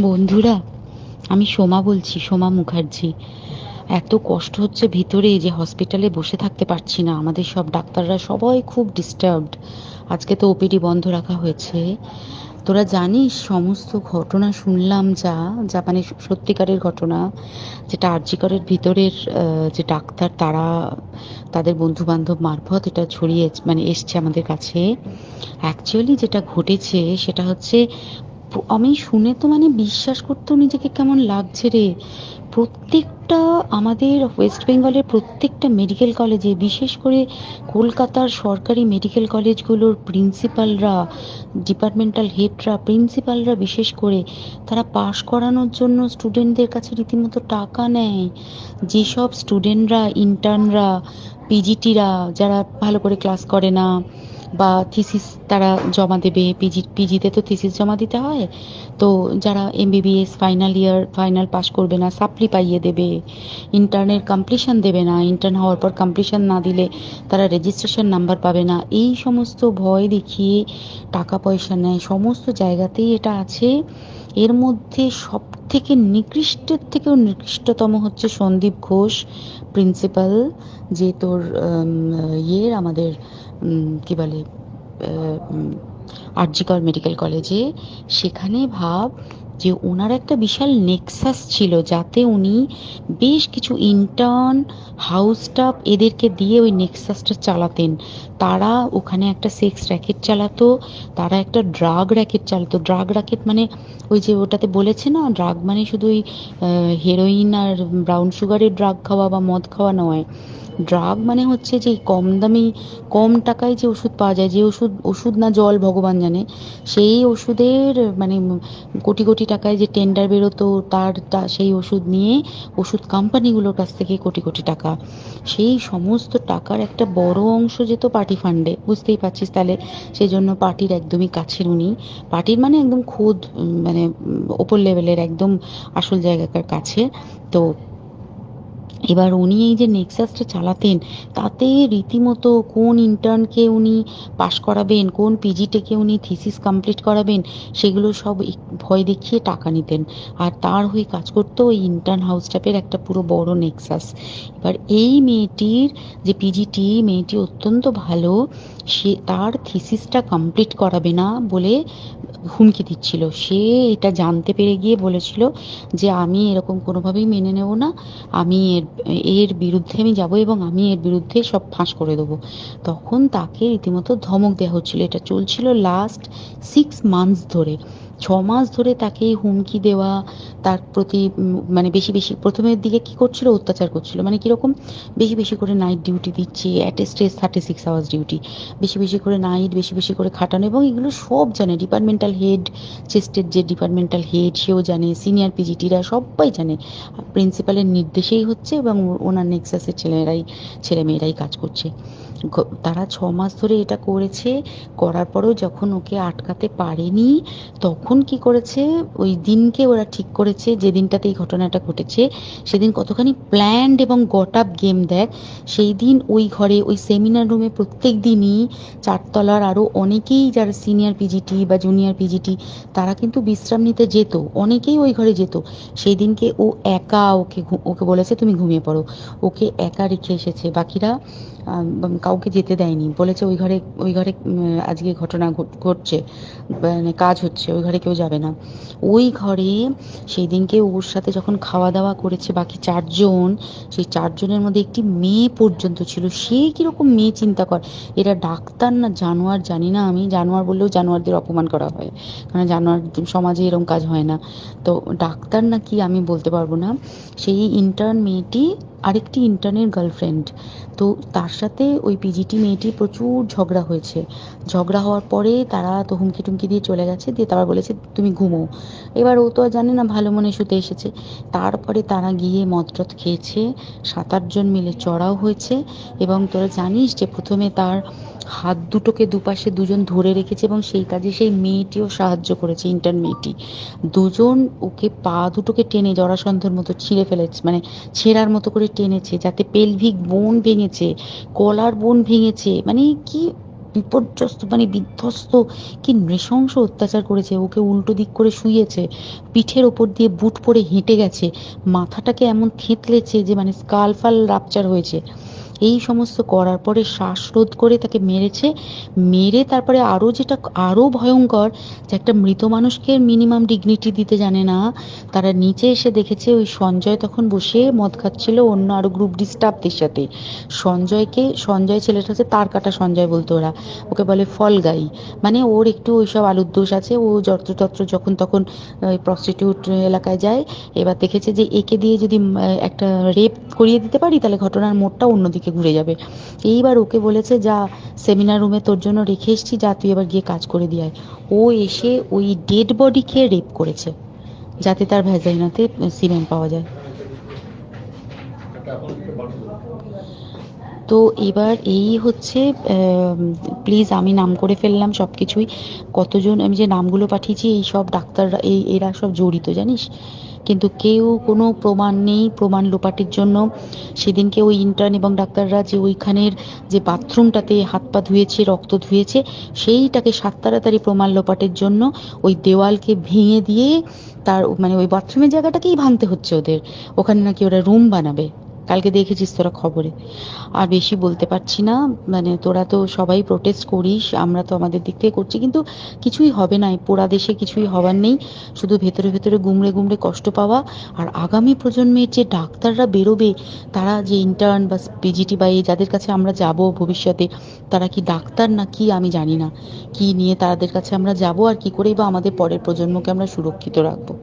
বন্ধুরা, আমি সোমা বলছি, সোমা মুখার্জি। এত কষ্ট হচ্ছে ভিতরে যে হসপিটালে বসে থাকতে পারছি না। আমাদের সব ডাক্তাররা সবাই খুব ডিস্টার্বড। আজকে তো ওপিডি বন্ধ রাখা হয়েছে। তোরা জানিস সমস্ত ঘটনা শুনলাম, যা যা মানে সত্যিকারের ঘটনা, যেটা আরজি করের ভিতরের যে ডাক্তার তারা তাদের বন্ধু বান্ধব মারফত এটা ছড়িয়ে মানে এসছে আমাদের কাছে। অ্যাকচুয়ালি যেটা ঘটেছে সেটা হচ্ছে, আমি শুনে তো মানে বিশ্বাস করতেও নিজেকে কেমন লাগছে রে। প্রত্যেকটা আমাদের ওয়েস্ট বেঙ্গলের প্রত্যেকটা মেডিকেল কলেজে, বিশেষ করে কলকাতার সরকারি মেডিকেল কলেজগুলোর প্রিন্সিপালরা, ডিপার্টমেন্টাল হেডরা, প্রিন্সিপালরা বিশেষ করে, তারা পাশ করানোর জন্য স্টুডেন্টদের কাছে রীতিমতো টাকা নেয়। যেসব স্টুডেন্টরা, ইন্টার্নরা, পিজিটিরা যারা ভালো করে ক্লাস করে না বা থিসিস তারা জমা দেবে, পিজিতে তো থিসিস জমা দিতে হয়, তো যারা MBBS final year final pass করবে না সাপ্লি পাইয়ে দেবে, ইন্টার্নের কমপ্লিশন দেবে না, ইন্টার্ন হওয়ার পর কমপ্লিশন না দিলে তারা রেজিস্ট্রেশন নাম্বার পাবে না, এই সমস্ত ভয় দেখিয়ে টাকা পয়সা নেয়। সমস্ত জায়গাতেই এটা আছে। এর মধ্যে সব থেকে নিকৃষ্টের থেকেও নিকৃষ্টতম হচ্ছে সন্দীপ ঘোষ, প্রিন্সিপাল, যে তোর আমাদের কি বলে, আরজি কর মেডিকেল কলেজে। সেখানে ভাব যে ওনার একটা বিশাল নেক্সাস ছিল, যাতে উনি বেশ কিছু ইন্টার্ন, হাউস স্টাফ এদেরকে দিয়ে ওই নেক্সাসটা চালাতেন। তারা ওখানে একটা সেক্স র্যাকেট চালাতো, তারা একটা ড্রাগ র্যাকেট চালাতো। ড্রাগ র্যাকেট মানে ওই যে ওটাতে বলেছে না, ড্রাগ মানে শুধু ওই হেরোইন আর ব্রাউন সুগারের ড্রাগ খাওয়া বা মদ খাওয়া নয়। ড্রাগ মানে হচ্ছে যে কম দামি, কম টাকায় যে ওষুধ পাওয়া যায়, যে ওষুধ, ওষুধ না জল ভগবান জানে, সেই ওষুধের মানে কোটি কোটি টাকায় যে টেন্ডার বেরোতো, সেই ওষুধ নিয়ে ওষুধ কোম্পানিগুলোর কাছ থেকে কোটি কোটি টাকা, সেই সমস্ত টাকার একটা বড় অংশ যেত পার্টি ফান্ডে। বুঝতেই পারছিস তাহলে। সেই জন্য পার্টির একদমই কাছের উনি, পার্টির মানে একদম খোদ মানে ওপর লেভেলের একদম আসল জায়গাকার কাছে। তো এবার উনি এই যে নেক্সাসটা চালাতেন, তাতে রীতিমতো কোন ইন্টার্নকে উনি পাশ করাবেন, কোন পিজিটেকে উনি থিসিস কমপ্লিট করাবেন, সেগুলো সব ভয় দেখিয়ে টাকা নিতেন। আর তার হয়ে কাজ করতো ওই ইন্টার্ন হাউস স্টাফের একটা পুরো বড় নেক্সাস। এবার এই মেয়েটির, যে পিজিটি মেয়েটি অত্যন্ত ভালো, সে তার থিসিসটা কমপ্লিট করাবে না বলে হুমকি দিচ্ছিল। সে এটা জানতে পেরে গিয়ে বলেছিল যে আমি এরকম কোনোভাবেই মেনে নেব না, আমি এর এর বিরুদ্ধে আমি যাব এবং আমি এর বিরুদ্ধে সব ফাঁস করে দেবো। তখন তাকে রীতিমতো ধমক দেওয়া হচ্ছিল। এটা চলছিল লাস্ট 6 মান্থস ধরে। 6 মাস ধরে তাকে এই হুমকি দেওয়া, তার প্রতি মানে বেশি বেশি প্রথমের দিকে কি করছিল, অত্যাচার করছিল। মানে কিরকম, বেশি বেশি করে নাইট ডিউটি দিচ্ছে, at a stress 36 hours duty, বেশি বেশি করে নাইট, বেশি বেশি করে খাটানো। এবং এগুলো সব জানে ডিপার্টমেন্টাল হেড, চেস্টের যে ডিপার্টমেন্টাল হেড সেও জানে, সিনিয়র পিজিটিরা সবাই জানে। প্রিন্সিপালের নির্দেশেই হচ্ছে এবং ওনার নেক্সাসের ছেলেমেয়েরাই কাজ করছে। তারা 6 মাস ধরে এটা করেছে। করার পরেও যখন ওকে আটকাতে পারেনি, তখন কি করেছে, ওই দিনকে ওরা ঠিক করেছে যে দিনটাতে এই ঘটনাটা ঘটেছে, সেদিন কতখানি প্ল্যান্ড এবং গট আপ গেম দেখ। সেই দিন ওই ঘরে, ওই সেমিনার রুমে প্রত্যেক দিনই চারতলার আরও অনেকেই যারা সিনিয়র পিজিটি বা জুনিয়র পিজিটি, তারা কিন্তু বিশ্রাম নিতে যেত, অনেকেই ওই ঘরে যেত। সেই দিনকে ও একা, ওকে বলেছে তুমি ঘুমিয়ে পড়ো, ওকে একা রেখে এসেছে। বাকিরা কাউকে যেতে দেয়নি, বলেছে ওই ঘরে আজকে ঘটনা ঘটছে, মানে কাজ হচ্ছে, ওই ঘরে কেউ যাবে না। ওই ঘরে সেই দিনকে ওর সাথে যখন খাওয়া দাওয়া করেছে বাকি 4 জন, সেই 4 জনের মধ্যে একটি মেয়ে পর্যন্ত ছিল। সে কিরকম মেয়ে চিন্তা কর। এরা ডাক্তার না জানোয়ার জানি না, আমি জানোয়ার বললেও জানোয়ারদের অপমান করা হয়, কারণ জানোয়ার সমাজে এরকম কাজ হয় না। তো ডাক্তার না কি আমি বলতে পারবো না। সেই ইন্টার্ন মেয়েটি আরেকটি ইন্টার্নের গার্লফ্রেন্ড। তো তার সাথে ওই পিজিটি মেয়েটি প্রচুর ঝগড়া হয়েছে। ঝগড়া হওয়ার পরে তারা তো হুমকি টুমকি দিয়ে চলে গেছে, দিয়ে তারা বলেছে তুমি ঘুমো। এবার ও তো আর জানে না, ভালো মনে শুতে এসেছে। তারপরে তারা গিয়ে মদটদ খেয়েছে, 7-8 জন মিলে চড়াও হয়েছে। এবং তোরা জানিস যে প্রথমে তার হাত দুটোকে দুপাশে 2 জন ধরে রেখেছে এবং সেই কাজে সেই মেয়েটিও সাহায্য করেছে, ইন্টার্ন মেয়েটি। 2 জন ওকে পা দুটোকে টেনে জরাসন্ধের মতো ছিঁড়ে ফেলেছে, মানে ছেঁড়ার মতো করে টেনেছে, যাতে পেলভিক বোন ভেঙেছে, গলার বোন ভেঙেছে। মানে কি বিপর্যস্ত মানে বিধ্বস্ত, কি নৃশংস অত্যাচার করেছে, ওকে উল্টো দিক করে শুইয়েছে, পিঠের ওপর দিয়ে বুট পরে হেঁটে গেছে, মাথাটাকে এমন থেঁতলেছে যে মানে স্কাল ফাল রাপচার হয়েছে। এই সমস্ত করার পরে শ্বাসরোধ করে তাকে মেরেছে। মেরে তারপরে আরো যেটা আরো ভয়ঙ্কর, যে একটা মৃত মানুষকে মিনিমাম ডিগনিটি দিতে জানে না, তারা নিচে এসে দেখেছে ওই সঞ্জয় তখন বসে মদ খাচ্ছিল অন্য আরো গ্রুপ ডি স্টাফদের সাথে। সঞ্জয় ছেলেটা হচ্ছে তার কাটা সঞ্জয় বলতো ওরা, ওকে বলে ফল গাই। মানে ওর একটু ওইসব আলুর দোষ আছে, ও যত্রতত্র যখন তখন প্রস্টিটিউট এলাকায় যায়। এবার দেখেছে যে একে দিয়ে যদি একটা রেপ করিয়ে দিতে পারি তাহলে ঘটনার মোড়টা অন্যদিকে ঘুরে যাবে। এইবার ওকে বলেছে, যা সেমিনার রুমে তোর জন্য রেখে এসেছি, যা তুই এবার গিয়ে কাজ করে দিয়ে আয়। ও এসে ওই ডেড বডিকে রেপ করেছে যাতে তার ভ্যাজাইনাতে সিমেন্ট পাওয়া যায়। তো এবার এই হচ্ছে, প্লিজ আমি নাম করে ফেললাম সব কিছুই, কতজন আমি যে নামগুলো পাঠিয়েছি এই সব ডাক্তাররা, এরা সব জড়িত জানিস, কিন্তু কেউ কোনো প্রমাণ নেই প্রমাণ লোপাটের জন্য। সেদিনকে ওই ইন্টার্ন এবং ডাক্তাররা যে ওইখানের যে বাথরুমটাতে হাত পা ধুয়েছে রক্ত ধুয়েছে, সেইটাকে সাত তাড়াতাড়ি প্রমাণ লোপাটের জন্য ওই দেওয়ালকে ভেঙে দিয়ে তার মানে ওই বাথরুমের জায়গাটাকেই ভাঙতে হচ্ছে ওদের, ওখানে নাকি ওরা রুম বানাবে। কালকে দেখেছিস তোরা খবরে। আর বেশি বলতে পারছি না, মানে তোরা তো সবাই প্রোটেস্ট করিস, আমরা তো আমাদের দিক থেকে করছি, কিন্তু কিছুই হবে না, এই পোড়া দেশে কিছুই হবার নেই, শুধু ভেতরে ভেতরে গুমড়ে গুমড়ে কষ্ট পাওয়া। আর আগামী প্রজন্মের যে ডাক্তাররা বেরোবে, তারা যে ইন্টার্ন বা পিজিটি বা এই যাদের কাছে আমরা যাব ভবিষ্যতে, তারা কি ডাক্তার না কি আমি জানি না, কি নিয়ে তাদের কাছে আমরা যাব আর কি করেই বা আমাদের পরের প্রজন্মকে আমরা সুরক্ষিত রাখবো।